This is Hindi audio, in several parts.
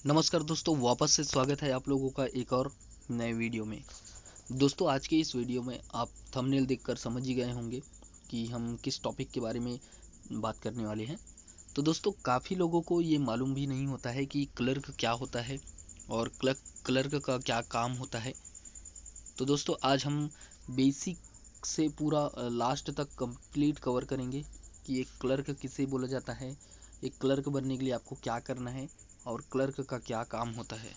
नमस्कार दोस्तों, वापस से स्वागत है आप लोगों का एक और नए वीडियो में। दोस्तों, आज के इस वीडियो में आप थंबनेल देखकर समझ ही गए होंगे कि हम किस टॉपिक के बारे में बात करने वाले हैं। तो दोस्तों, काफ़ी लोगों को ये मालूम भी नहीं होता है कि क्लर्क क्या होता है और क्लर्क का क्या काम होता है। तो दोस्तों, आज हम बेसिक से पूरा लास्ट तक कंप्लीट कवर करेंगे कि एक क्लर्क किसे बोला जाता है, एक क्लर्क बनने के लिए आपको क्या करना है और क्लर्क का क्या काम होता है।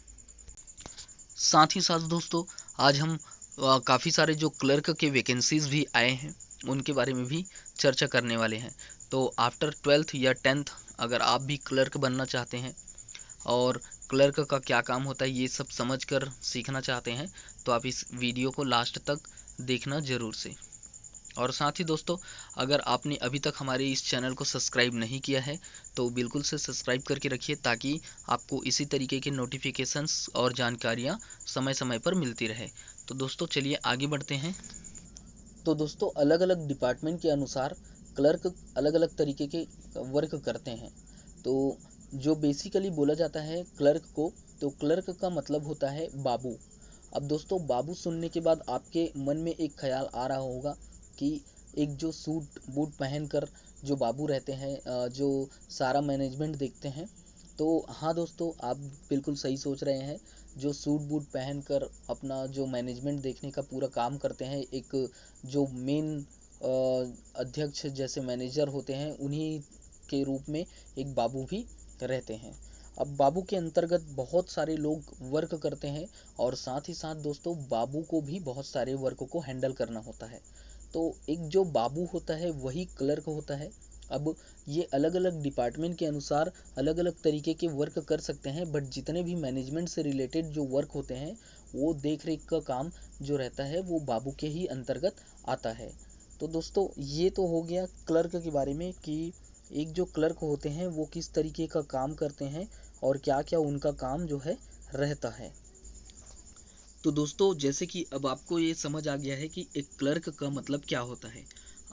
साथ ही साथ दोस्तों, आज हम काफ़ी सारे जो क्लर्क के वैकेंसीज भी आए हैं उनके बारे में भी चर्चा करने वाले हैं। तो आफ्टर 12th या 10th अगर आप भी क्लर्क बनना चाहते हैं और क्लर्क का क्या काम होता है ये सब समझकर सीखना चाहते हैं तो आप इस वीडियो को लास्ट तक देखना ज़रूर से। और साथ ही दोस्तों, अगर आपने अभी तक हमारे इस चैनल को सब्सक्राइब नहीं किया है तो बिल्कुल से सब्सक्राइब करके रखिए ताकि आपको इसी तरीके के नोटिफिकेशंस और जानकारियाँ समय समय पर मिलती रहे। तो दोस्तों, चलिए आगे बढ़ते हैं। तो दोस्तों, अलग अलग डिपार्टमेंट के अनुसार क्लर्क अलग अलग तरीके के वर्क करते हैं। तो जो बेसिकली बोला जाता है क्लर्क को, तो क्लर्क का मतलब होता है बाबू। अब दोस्तों, बाबू सुनने के बाद आपके मन में एक ख्याल आ रहा होगा कि एक जो सूट बूट पहनकर जो बाबू रहते हैं, जो सारा मैनेजमेंट देखते हैं। तो हाँ दोस्तों, आप बिल्कुल सही सोच रहे हैं। जो सूट बूट पहनकर अपना जो मैनेजमेंट देखने का पूरा काम करते हैं, एक जो मेन अध्यक्ष जैसे मैनेजर होते हैं उन्हीं के रूप में एक बाबू भी रहते हैं। अब बाबू के अंतर्गत बहुत सारे लोग वर्क करते हैं और साथ ही साथ दोस्तों, बाबू को भी बहुत सारे वर्क को हैंडल करना होता है। तो एक जो बाबू होता है वही क्लर्क होता है। अब ये अलग अलग डिपार्टमेंट के अनुसार अलग अलग तरीके के वर्क कर सकते हैं, बट जितने भी मैनेजमेंट से रिलेटेड जो वर्क होते हैं वो देख रेख का काम जो रहता है वो बाबू के ही अंतर्गत आता है। तो दोस्तों, ये तो हो गया क्लर्क के बारे में कि एक जो क्लर्क होते हैं वो किस तरीके का काम करते हैं और क्या क्या उनका काम जो है रहता है। तो दोस्तों, जैसे कि अब आपको ये समझ आ गया है कि एक क्लर्क का मतलब क्या होता है।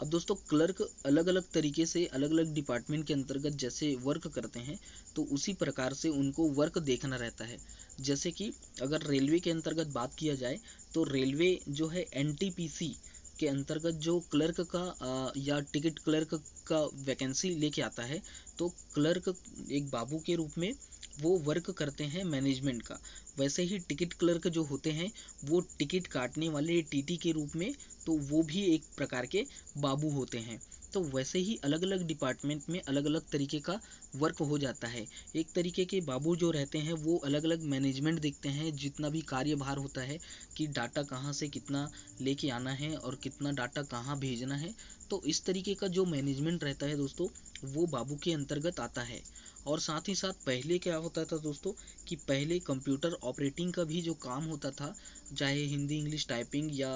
अब दोस्तों, क्लर्क अलग अलग तरीके से अलग अलग डिपार्टमेंट के अंतर्गत जैसे वर्क करते हैं तो उसी प्रकार से उनको वर्क देखना रहता है। जैसे कि अगर रेलवे के अंतर्गत बात किया जाए तो रेलवे जो है एनटीपीसी के अंतर्गत जो क्लर्क का या टिकट क्लर्क का वैकेंसी लेके आता है। तो क्लर्क एक बाबू के रूप में वो वर्क करते हैं मैनेजमेंट का। वैसे ही टिकट क्लर्क जो होते हैं वो टिकट काटने वाले टीटी के रूप में, तो वो भी एक प्रकार के बाबू होते हैं। तो वैसे ही अलग अलग डिपार्टमेंट में अलग अलग तरीके का वर्क हो जाता है। एक तरीके के बाबू जो रहते हैं वो अलग अलग मैनेजमेंट देखते हैं, जितना भी कार्यभार होता है कि डाटा कहाँ से कितना लेके आना है और कितना डाटा कहाँ भेजना है। तो इस तरीके का जो मैनेजमेंट रहता है दोस्तों, वो बाबू के अंतर्गत आता है। और साथ ही साथ पहले क्या होता था दोस्तों कि पहले कंप्यूटर ऑपरेटिंग का भी जो काम होता था, चाहे हिंदी इंग्लिश टाइपिंग या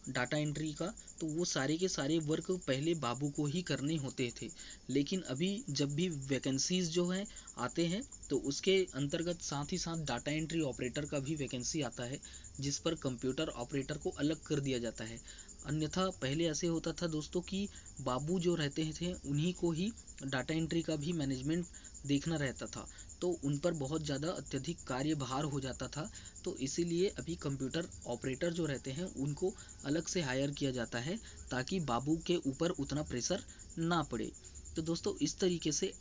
डाटा एंट्री का, तो वो सारे के सारे वर्क पहले बाबू को ही करने होते थे। लेकिन अभी जब भी वैकेंसीज जो है आते हैं तो उसके अंतर्गत साथ ही साथ डाटा एंट्री ऑपरेटर का भी वैकेंसी आता है, जिस पर कंप्यूटर ऑपरेटर को अलग कर दिया जाता है। अन्यथा पहले ऐसे होता था दोस्तों कि बाबू जो रहते थे उन्हीं को ही डाटा एंट्री का भी मैनेजमेंट देखना रहता था, तो उन पर बहुत ज़्यादा अत्यधिक कार्यभार हो जाता था। तो इसीलिए अभी कंप्यूटर ऑपरेटर जो रहते हैं उनको अलग से हायर किया जाता है ताकि बाबू के ऊपर उतना प्रेशर ना पड़े। तो दोस्तों, इस तरीके से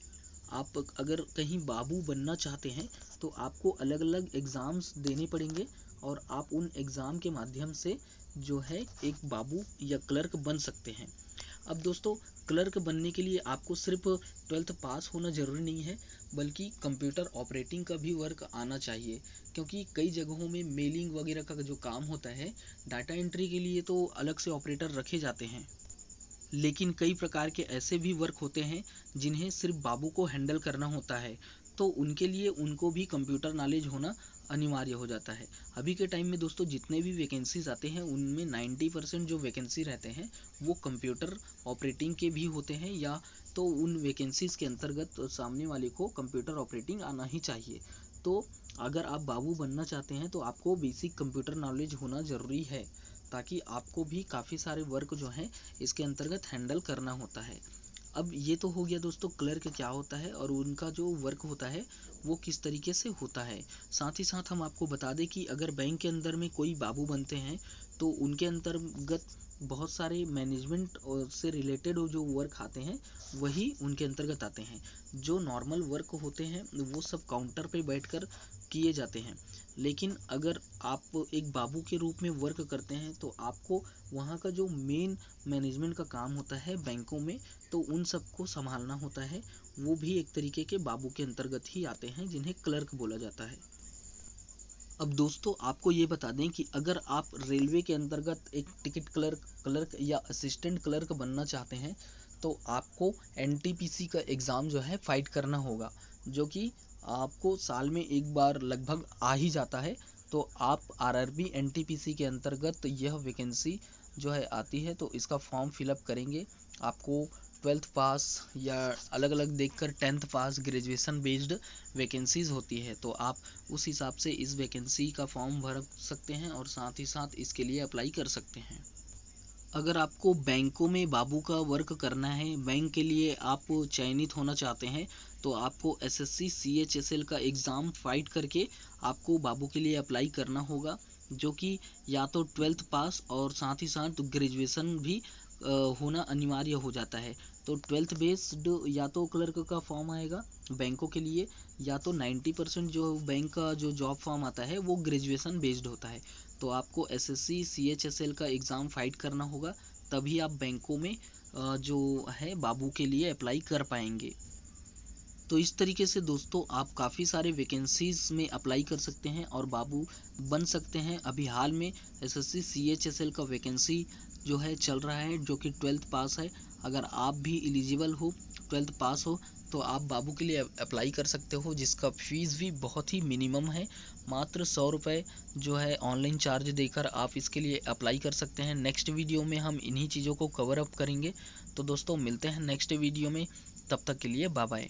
आप अगर कहीं बाबू बनना चाहते हैं तो आपको अलग अलग एग्ज़ाम्स देने पड़ेंगे और आप उन एग्ज़ाम के माध्यम से जो है एक बाबू या क्लर्क बन सकते हैं। अब दोस्तों, क्लर्क बनने के लिए आपको सिर्फ 12th पास होना ज़रूरी नहीं है, बल्कि कंप्यूटर ऑपरेटिंग का भी वर्क आना चाहिए। क्योंकि कई जगहों में मेलिंग वगैरह का जो काम होता है, डाटा एंट्री के लिए तो अलग से ऑपरेटर रखे जाते हैं, लेकिन कई प्रकार के ऐसे भी वर्क होते हैं जिन्हें सिर्फ बाबू को हैंडल करना होता है। तो उनके लिए उनको भी कंप्यूटर नॉलेज होना अनिवार्य हो जाता है। अभी के टाइम में दोस्तों, जितने भी वैकेंसीज आते हैं उनमें 90% जो वैकेंसी रहते हैं वो कंप्यूटर ऑपरेटिंग के भी होते हैं, या तो उन वैकेंसीज के अंतर्गत सामने वाले को कंप्यूटर ऑपरेटिंग आना ही चाहिए। तो अगर आप बाबू बनना चाहते हैं तो आपको बेसिक कंप्यूटर नॉलेज होना ज़रूरी है, ताकि आपको भी काफ़ी सारे वर्क जो हैं इसके अंतर्गत हैंडल करना होता है। अब ये तो हो गया दोस्तों क्लर्क क्या होता है और उनका जो वर्क होता है वो किस तरीके से होता है। साथ ही साथ हम आपको बता दें कि अगर बैंक के अंदर में कोई बाबू बनते हैं तो उनके अंतर्गत बहुत सारे मैनेजमेंट से रिलेटेड जो वर्क आते हैं वही उनके अंतर्गत आते हैं। जो नॉर्मल वर्क होते हैं वो सब काउंटर पे बैठकर किए जाते हैं, लेकिन अगर आप एक बाबू के रूप में वर्क करते हैं तो आपको वहाँ का जो मेन मैनेजमेंट का काम होता है बैंकों में, तो उन सबको संभालना होता है। वो भी एक तरीके के बाबू के अंतर्गत ही आते हैं जिन्हें क्लर्क बोला जाता है। अब दोस्तों आपको ये बता दें कि अगर आप रेलवे के अंतर्गत एक टिकट क्लर्क या असिस्टेंट क्लर्क बनना चाहते हैं तो आपको एनटीपीसी का एग्ज़ाम जो है फाइट करना होगा, जो कि आपको साल में एक बार लगभग आ ही जाता है। तो आप आरआरबी एनटीपीसी के अंतर्गत यह वैकेंसी जो है आती है, तो इसका फॉर्म फिलअप करेंगे। आपको 12th पास या अलग अलग देखकर 10th पास ग्रेजुएशन बेस्ड वैकेंसीज होती है, तो आप उस हिसाब से इस वैकेंसी का फॉर्म भर सकते हैं और साथ ही साथ इसके लिए अप्लाई कर सकते हैं। अगर आपको बैंकों में बाबू का वर्क करना है, बैंक के लिए आप चयनित होना चाहते हैं, तो आपको एसएससी सीएचएसएल का एग्ज़ाम फाइट करके आपको बाबू के लिए अप्लाई करना होगा, जो कि या तो 12th पास और साथ ही साथ ग्रेजुएशन भी होना अनिवार्य हो जाता है। तो 12th बेस्ड या तो क्लर्क का फॉर्म आएगा बैंकों के लिए, या तो 90% जो बैंक का जो जॉब फॉर्म आता है वो ग्रेजुएशन बेस्ड होता है। तो आपको एसएससी सीएचएसएल का एग्ज़ाम फाइट करना होगा, तभी आप बैंकों में जो है बाबू के लिए अप्लाई कर पाएंगे। तो इस तरीके से दोस्तों आप काफ़ी सारे वैकेंसीज में अप्लाई कर सकते हैं और बाबू बन सकते हैं। अभी हाल में एसएससी सीएचएसएल का वैकेंसी जो है चल रहा है, जो कि 12th पास है। अगर आप भी एलिजिबल हो, 12th पास हो, तो आप बाबू के लिए अप्लाई कर सकते हो, जिसका फीस भी बहुत ही मिनिमम है। मात्र 100 रुपये जो है ऑनलाइन चार्ज देकर आप इसके लिए अप्लाई कर सकते हैं। नेक्स्ट वीडियो में हम इन्हीं चीज़ों को कवर अप करेंगे। तो दोस्तों मिलते हैं नेक्स्ट वीडियो में, तब तक के लिए बाय बाय।